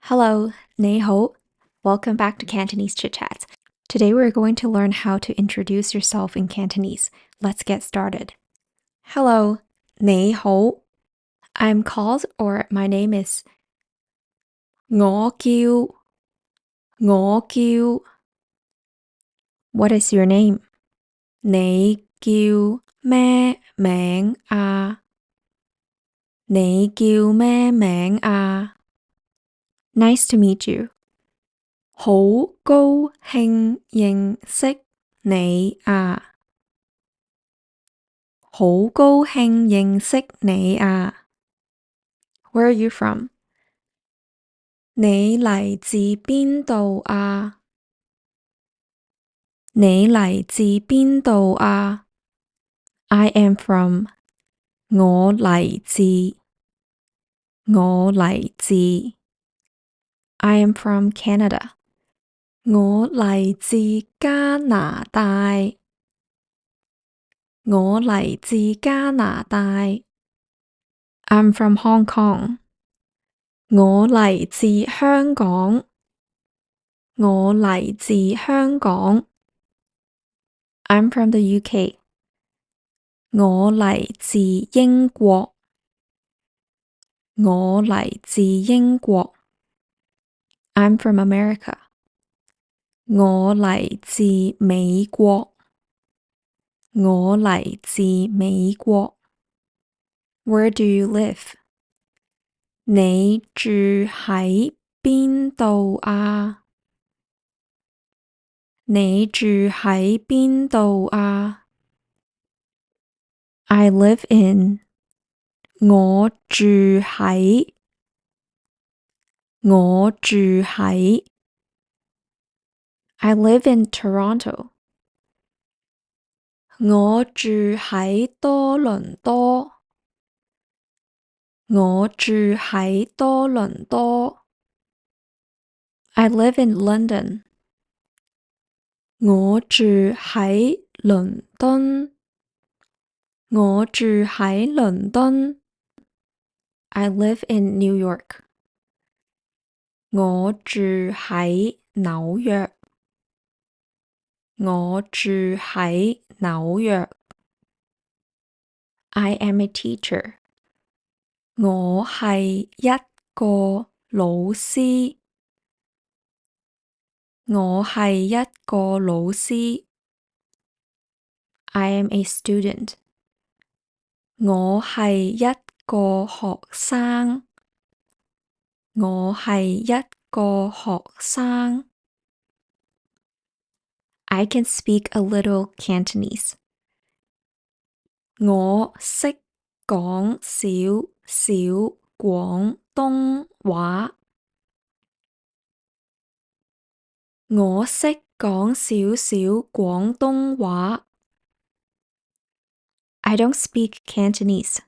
Hello, 你好. Welcome back to Cantonese Chit Chats. Today we're going to learn how to introduce yourself in Cantonese. Let's get started. Hello, 你好. I'm called or my name is 我叫. What is your name? 你叫咩名啊? 你叫咩名啊? Nice to meet you. 好高興認識你啊！好高興認識你啊！ Where are you from? 你嚟自邊度啊？你嚟自邊度啊？ I am from 我嚟自 I am from Canada. 我嚟自加拿大。我嚟自加拿大。I'm from Hong Kong. 我嚟自香港。我嚟自香港。I'm from the UK. 我嚟自英國。我嚟自英國。I'm from America. 我嚟自美國。我嚟自美國。Where do you live? 你住喺邊度啊？你住喺邊度啊？ I live in 我住喺I live in Toronto. 我住喺多倫多。我住喺多倫多。I live in London. 我住喺倫敦。我住喺倫敦。I live in New York. 我住喺紐約。我住喺紐約。I am a teacher. 我係一個老師。我係一個老師。I am a student. 我係一個學生。我係一個學生。I can speak a little Cantonese. 我識講少少廣東話。我識講少少廣東話。I don't speak Cantonese.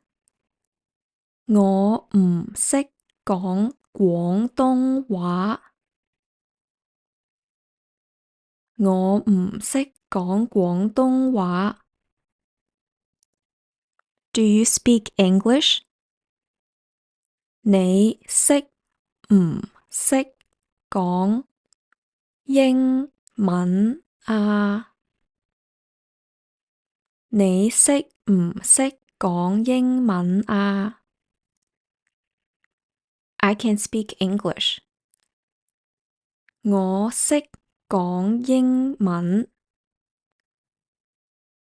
我唔識講廣東話。我唔識講廣東話。Do you speak English? 你識唔識講英文啊？你識唔識講英文啊？ I can speak English. 我識講英文。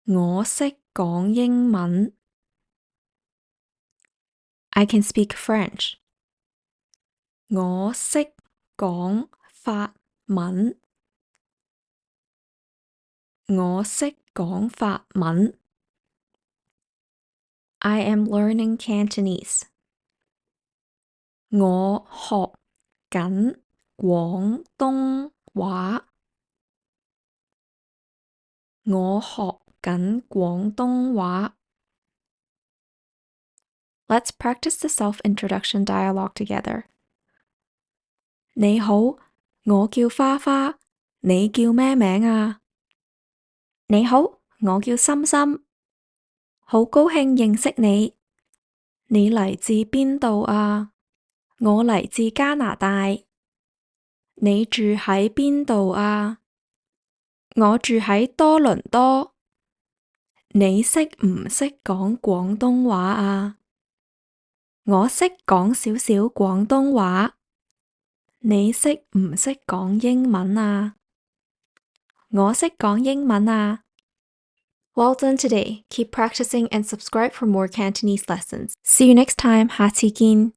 我識講英文。I can speak French. 我識講法文。我識講法文。I am learning Cantonese. 我學緊廣東話。我學緊廣東話。Let's practice the self-introduction dialogue together. 你好，我叫花花，你叫咩名啊？你好，我叫心心，好高興認識你。你嚟自邊度啊？我嚟自加拿大。你住喺邊度啊？我住喺多倫多。你識唔識講廣東話啊？我識講少少廣東話。你識唔識講英文啊？我識講英文啊。Well done today. Keep practicing and subscribe for more Cantonese lessons. See you next time. 下次見。